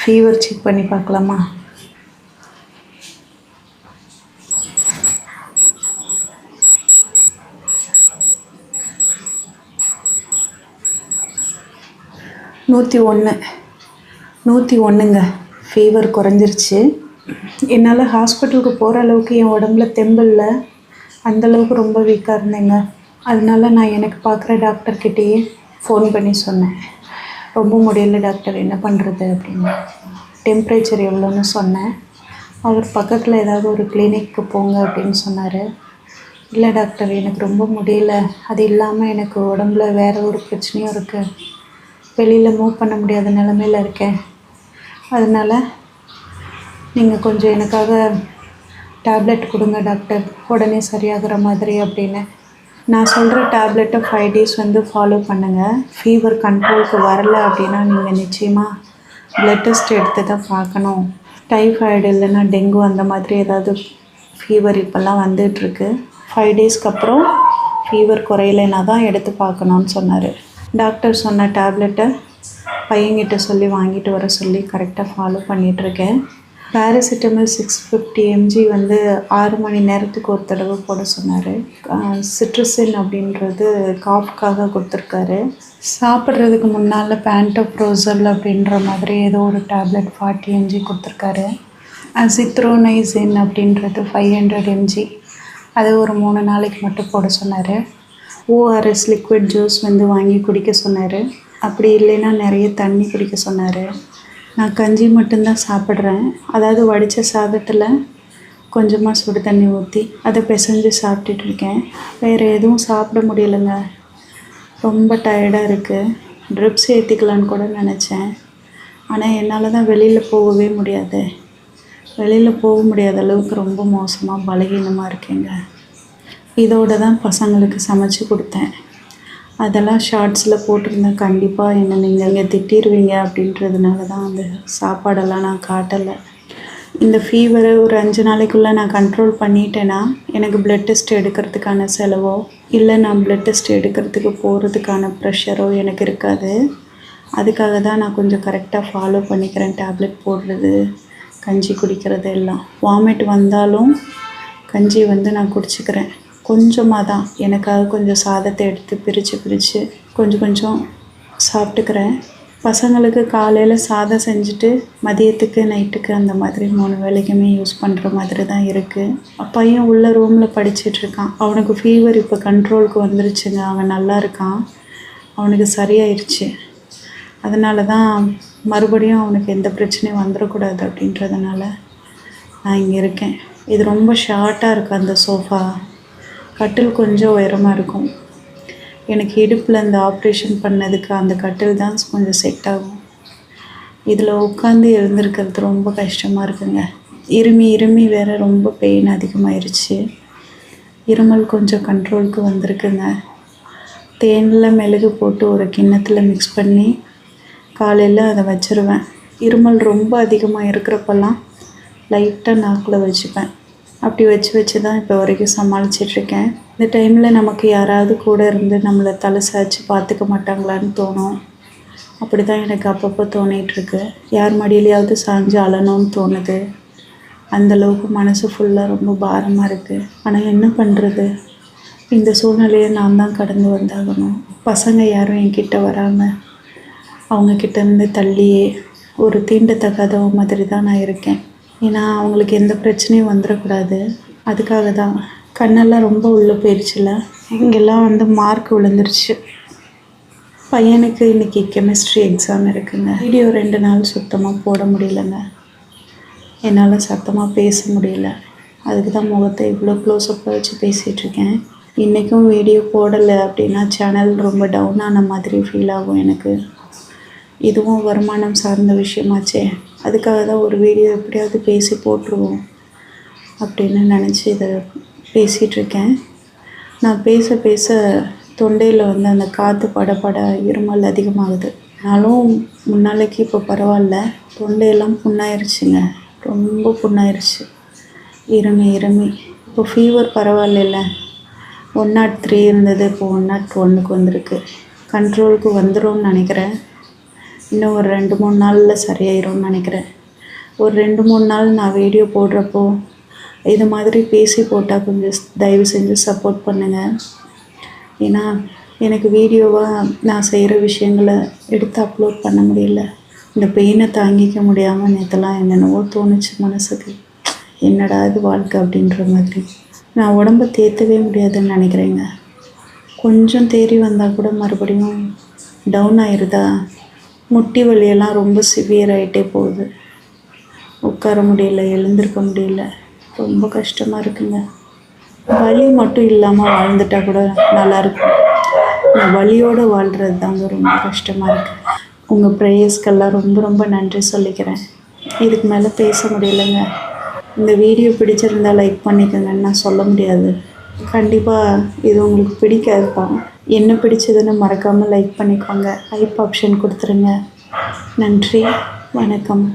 Fever check பண்ணி பார்க்கலாமா? நூற்றி ஒன்றுங்க. ஃபீவர் குறைஞ்சிருச்சு. என்னால் ஹாஸ்பிட்டலுக்கு போகிற அளவுக்கு என் உடம்புல தெம்பில்லை. அந்தளவுக்கு ரொம்ப வீக்காக இருந்தேங்க. அதனால நான் எனக்கு பார்க்குற டாக்டர்கிட்டேயே ஃபோன் பண்ணி சொன்னேன், ரொம்ப முடியல டாக்டர், என்ன பண்ணுறது அப்படின்னு. டெம்ப்ரேச்சர் எவ்வளோன்னு சொன்னேன். அவர் பக்கத்தில் ஏதாவது ஒரு கிளினிக்கு போங்க அப்படின்னு சொன்னார். இல்லை டாக்டர், எனக்கு ரொம்ப முடியல, அது இல்லாமல் எனக்கு உடம்புல வேறு ஒரு பிரச்சனையும் இருக்குது, வெளியில் மூவ் பண்ண முடியாத நிலமையில் இருக்கேன், அதனால் நீங்கள் கொஞ்சம் எனக்காக டேப்லெட் கொடுங்க டாக்டர், உடனே சரியாகிற மாதிரி அப்படின்னு. நான் சொல்கிற டேப்லெட்டை 5 days ஃபாலோ பண்ணுங்கள். ஃபீவர் கண்ட்ரோலுக்கு வரலை அப்படின்னா நீங்கள் நிச்சயமாக ப்ளட் டெஸ்ட் எடுத்து தான் பார்க்கணும். டைஃபாய்டு இல்லைன்னா டெங்கு அந்த மாதிரி ஏதாவது ஃபீவர் இப்போல்லாம் வந்துட்டுருக்கு. 5 daysக்கு அப்புறம் ஃபீவர் குறையலைன்னா தான் எடுத்து பார்க்கணுன்னு சொன்னார். டாக்டர் சொன்ன டேப்லெட்டை பையன்கிட்ட சொல்லி வாங்கிட்டு வர சொல்லி கரெக்டாக ஃபாலோ பண்ணிகிட்ருக்கேன். பேராசிட்டமல் 650 mg 6 மணி நேரத்துக்கு ஒரு தடவை போட சொன்னார். சிட்ரசின் அப்படின்றது காஃப்காக கொடுத்துருக்காரு. சாப்பிட்றதுக்கு முன்னால் பேண்டோப்ரோசல் அப்படின்ற மாதிரி ஏதோ ஒரு டேப்லெட் 40 mg கொடுத்துருக்காரு. அசித்ரோனைசின் அப்படின்றது 500 mg, அது ஒரு 3 நாளைக்கு மட்டும் போட சொன்னார். ஓஆர்எஸ் லிக்விட் ஜூஸ் வாங்கி குடிக்க சொன்னார். அப்படி இல்லைன்னா நிறைய தண்ணி குடிக்க சொன்னார். நான் கஞ்சி மட்டும்தான் சாப்பிட்றேன். அதாவது வடித்த சாதத்தில் கொஞ்சமாக சுடு தண்ணி ஊற்றி அதை பிசைஞ்சு சாப்பிட்டுட்ருக்கேன். வேறு எதுவும் சாப்பிட முடியலைங்க. ரொம்ப டயர்டாக இருக்குது. ட்ரிப்ஸ் ஏற்றிக்கலான்னு கூட நினச்சேன். ஆனால் என்னால் தான் வெளியில் போகவே முடியாது. வெளியில் போக முடியாத அளவுக்கு ரொம்ப மோசமாக பலகீனமாக இருக்கேங்க. இதோடு தான் பசங்களுக்கு சமைச்சு கொடுத்தேன். அதெல்லாம் ஷார்ட்ஸில் போட்டிருந்தேன். கண்டிப்பாக என்னை நீங்கள் திட்டிடுவீங்க அப்படின்றதுனால தான் அந்த சாப்பாடெல்லாம் நான் காட்டலை. இந்த ஃபீவரை ஒரு 5 நாளைக்குள்ளே நான் கண்ட்ரோல் பண்ணிட்டேன்னா எனக்கு ப்ளட் டெஸ்ட் எடுக்கிறதுக்கான செலவோ இல்லை நான் ப்ளட் டெஸ்ட் எடுக்கிறதுக்கு போகிறதுக்கான ப்ரெஷரோ எனக்கு இருக்காது. அதுக்காக தான் நான் கொஞ்சம் கரெக்டாக ஃபாலோ பண்ணிக்கிறேன். டேப்லெட் போடுறது, கஞ்சி குடிக்கிறது எல்லாம். வாமிட் வந்தாலும் கஞ்சி நான் குடிச்சிக்கிறேன். கொஞ்சமாக தான், எனக்காக கொஞ்சம் சாதத்தை எடுத்து பிரித்து கொஞ்சம் சாப்பிட்டுக்கிறேன். பசங்களுக்கு காலையில் சாதம் செஞ்சுட்டு மதியத்துக்கு நைட்டுக்கு அந்த மாதிரி 3 வேளைக்குமே யூஸ் பண்ணுற மாதிரி தான் இருக்குது. பையன் உள்ள ரூமில் படிச்சிட்ருக்கான். அவனுக்கு ஃபீவர் இப்போ கண்ட்ரோலுக்கு வந்துருச்சுங்க. அவன் நல்லா இருக்கான். அவனுக்கு சரியாயிடுச்சு. அதனால தான் மறுபடியும் அவனுக்கு எந்த பிரச்சனையும் வந்துடக்கூடாது அப்படின்றதுனால நான் இங்கே இருக்கேன். இது ரொம்ப ஷார்ட்டாக இருக்குது. அந்த சோஃபா கட்டில் கொஞ்சம் உயரமாக இருக்கும். எனக்கு இடுப்பில் இந்த ஆப்ரேஷன் பண்ணதுக்கு அந்த கட்டில் தான் கொஞ்சம் செட் ஆகும். இதில் உட்காந்து எழுந்திருக்கிறது ரொம்ப கஷ்டமாக இருக்குங்க. இருமி வேறு ரொம்ப பெயின் அதிகமாகிருச்சு. இருமல் கொஞ்சம் கண்ட்ரோலுக்கு வந்திருக்குங்க. தேனில் மெழுகு போட்டு ஒரு கிண்ணத்தில் மிக்ஸ் பண்ணி காலையில் அதை வச்சுருவேன். இருமல் ரொம்ப அதிகமாக இருக்கிறப்பெல்லாம் லைட்டாக நாக்கில் வச்சுப்பேன். அப்படி வச்சு தான் இப்போ வரைக்கும் சமாளிச்சிட்ருக்கேன். இந்த டைமில் நமக்கு யாராவது கூட இருந்து நம்மளை தலை சாய்ச்சி பார்த்துக்க மாட்டாங்களான்னு தோணும். அப்படி தான் எனக்கு அப்பப்போ தோணிகிட்ருக்கு. யார் மடியிலையாவது சாஞ்சு அழணும்னு தோணுது. அந்தளவுக்கு மனசு ஃபுல்லாக ரொம்ப பாரமாக இருக்குது. ஆனால் என்ன பண்ணுறது, இந்த சூழ்நிலையை நான் தான் கடந்து வந்தாகணும். பசங்க யாரும் என்கிட்ட வராமல் அவங்கக்கிட்டேருந்து தள்ளியே ஒரு தீண்டத்தகாத மாதிரி தான் நான் இருக்கேன். ஏன்னா அவங்களுக்கு எந்த பிரச்சனையும் வந்துடக்கூடாது. அதுக்காக தான். கண்ணெல்லாம் ரொம்ப உள்ளே போயிடுச்சுல, இங்கெல்லாம் மார்க் விழுந்துருச்சு. பையனுக்கு இன்றைக்கி கெமிஸ்ட்ரி எக்ஸாம் இருக்குங்க. வீடியோ 2 நாள் சுத்தமாக போட முடியலைங்க. என்னால் சத்தமாக பேச முடியல. அதுக்கு தான் முகத்தை இவ்வளோ க்ளோஸ்அப்பில் வச்சு பேசிகிட்ருக்கேன். இன்றைக்கும் வீடியோ போடலை அப்படின்னா சேனல் ரொம்ப டவுன் ஆன மாதிரி ஃபீல் ஆகும் எனக்கு. இதுவும் வருமானம் சார்ந்த விஷயமாச்சே. அதுக்காக தான் ஒரு வீடியோ எப்படியாவது பேசி போட்டுருவோம் அப்படின்னு நினச்சி இதை பேசிகிட்ருக்கேன். நான் பேச தொண்டையில் அந்த காற்று பட இருமல் அதிகமாகுது. ஆனாலும் முன்னாளைக்கு இப்போ பரவாயில்ல. தொண்டையெல்லாம் புண்ணாயிருச்சுங்க, ரொம்ப புண்ணாயிருச்சு. இருமி இப்போ ஃபீவர் பரவாயில்ல. 103 இருந்தது, இப்போ 101க்கு வந்திருக்கு. கண்ட்ரோலுக்கு வந்துடும்னு நினைக்கிறேன். இன்னும் ஒரு 2-3 நாளில் சரியாயிரும்னு நினைக்கிறேன். ஒரு 2-3 நாள் நான் வீடியோ போடுறப்போ இது மாதிரி பேசி போட்டால் கொஞ்சம் தயவு செஞ்சு சப்போர்ட் பண்ணுங்கள். ஏன்னா எனக்கு வீடியோவாக நான் செய்கிற விஷயங்களை எடுத்து அப்லோட் பண்ண முடியல. இந்த பெயினை தாங்கிக்க முடியாமல் நேற்றுலாம் என்னென்னவோ தோணுச்சு மனசுக்கு. என்னடா இது வாழ்க்கை அப்படின்ற மாதிரி. நான் உடம்பை தேற்றவே முடியாதுன்னு நினைக்கிறேங்க. கொஞ்சம் தேறி வந்தால் கூட மறுபடியும் டவுன் ஆயிடுதா. முட்டி வலியெல்லாம் ரொம்ப சிவியர் ஆகிட்டே போகுது. உட்கார முடியல, எழுந்திருக்க முடியல, ரொம்ப கஷ்டமாக இருக்குங்க. வலி மட்டும் இல்லாமல் வாழ்ந்துட்டா கூட நல்லாயிருக்கும். இந்த வலியோடு வாழ்கிறது தாங்க ரொம்ப கஷ்டமாக இருக்குது. உங்கள் ப்ரேயர்ஸ்க்கெல்லாம் ரொம்ப ரொம்ப நன்றி சொல்லிக்கிறேன். இதுக்கு மேலே பேச முடியலைங்க. இந்த வீடியோ பிடிச்சிருந்தால் லைக் பண்ணிக்கோங்கன்னு நான் சொல்ல முடியாது. கண்டிப்பாக இது உங்களுக்கு பிடிக்காதுப்பா. என்ன பிடிச்சதுன்னு மறக்காமல் லைக் பண்ணிக்கோங்க. ஹைப் ஆப்ஷன் கொடுத்துருங்க. நன்றி, வணக்கம்.